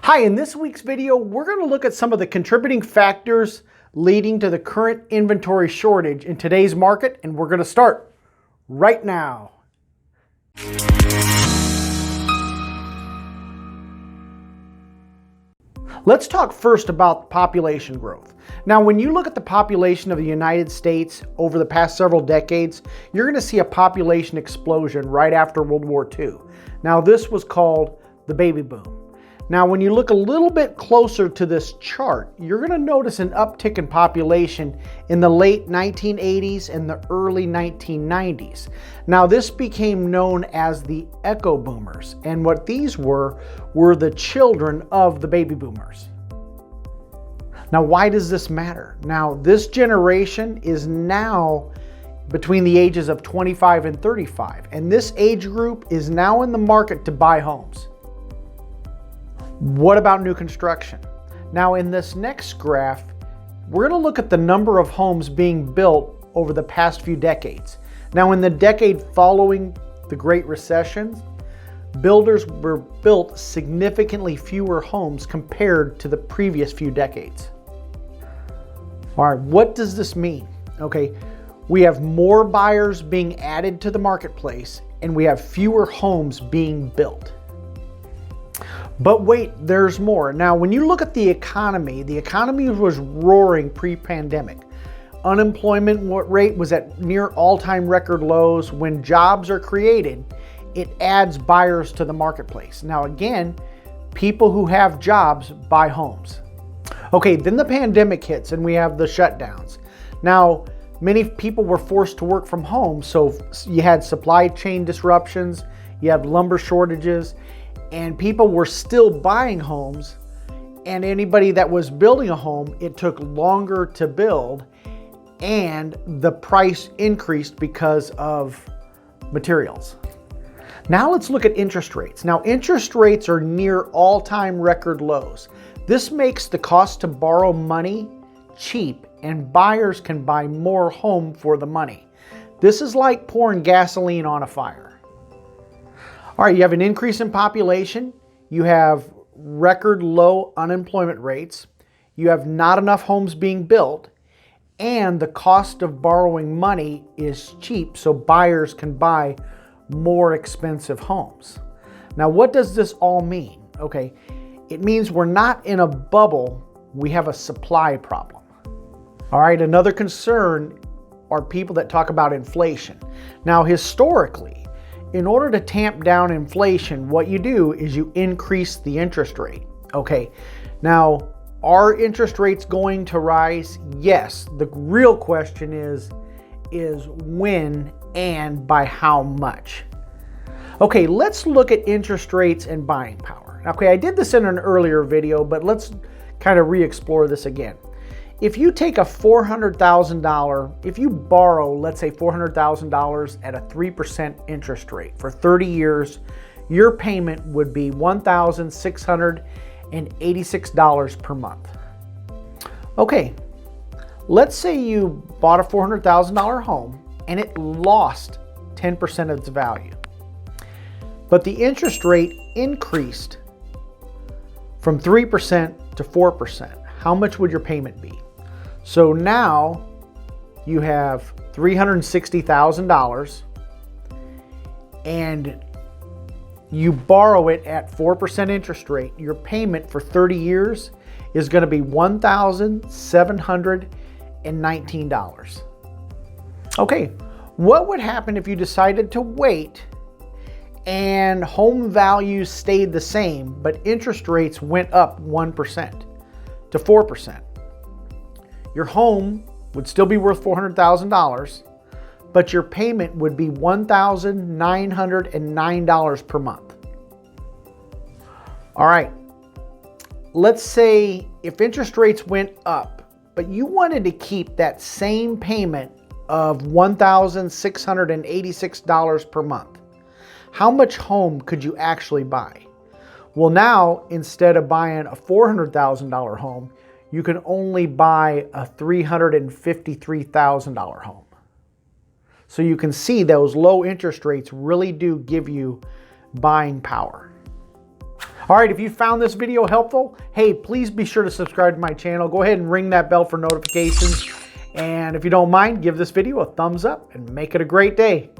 Hi, in this week's video, we're going to look at some of the contributing factors leading to the current inventory shortage in today's market, and we're going to start right now. Let's talk first about population growth. Now, when you look at the population of the United States over the past several decades, you're going to see a population explosion right after World War II. Now, this was called the baby boom. Now, when you look a little bit closer to this chart, you're going to notice an uptick in population in the late 1980s and the early 1990s. Now, this became known as the echo boomers, and what these were the children of the baby boomers. Now, why does this matter? Now, this generation is now between the ages of 25 and 35, and this age group is now in the market to buy homes. What about new construction? Now, in this next graph, we're going to look at the number of homes being built over the past few decades. Now, in the decade following the Great Recession, builders were built significantly fewer homes compared to the previous few decades. All right, what does this mean? Okay, we have more buyers being added to the marketplace and we have fewer homes being built. But wait, there's more. Now, when you look at the economy was roaring pre-pandemic. Unemployment rate was at near all-time record lows. When jobs are created, it adds buyers to the marketplace. Now, again, people who have jobs buy homes. Okay, then the pandemic hits and we have the shutdowns. Now, many people were forced to work from home, so you had supply chain disruptions, you had lumber shortages, and people were still buying homes, and anybody that was building a home, it took longer to build, and the price increased because of materials. Now let's look at interest rates. Now, interest rates are near all-time record lows. This makes the cost to borrow money cheap, and buyers can buy more home for the money. This is like pouring gasoline on a fire. All right, you have an increase in population, you have record low unemployment rates, you have not enough homes being built, and the cost of borrowing money is cheap, so buyers can buy more expensive homes. Now, what does this all mean? Okay, it means we're not in a bubble, we have a supply problem. All right, another concern are people that talk about inflation. Now, historically, in order to tamp down inflation, what you do is you increase the interest rate. Okay, now, are interest rates going to rise? Yes. The real question is when and by how much? Okay, let's look at interest rates and buying power. Okay, I did this in an earlier video, but let's kind of re-explore this again. If you take a $400,000, if you borrow, let's say $400,000 at a 3% interest rate for 30 years, your payment would be $1,686 per month. Okay, let's say you bought a $400,000 home and it lost 10% of its value, but the interest rate increased from 3% to 4%. How much would your payment be? So now you have $360,000 and you borrow it at 4% interest rate. Your payment for 30 years is going to be $1,719. Okay, what would happen if you decided to wait and home values stayed the same, but interest rates went up 1% to 4%? Your home would still be worth $400,000, but your payment would be $1,909 per month. All right, let's say if interest rates went up, but you wanted to keep that same payment of $1,686 per month, how much home could you actually buy? Well, now, instead of buying a $400,000 home, you can only buy a $353,000 home. So you can see those low interest rates really do give you buying power. All right, if you found this video helpful, hey, please be sure to subscribe to my channel. Go ahead and ring that bell for notifications. And if you don't mind, give this video a thumbs up and make it a great day.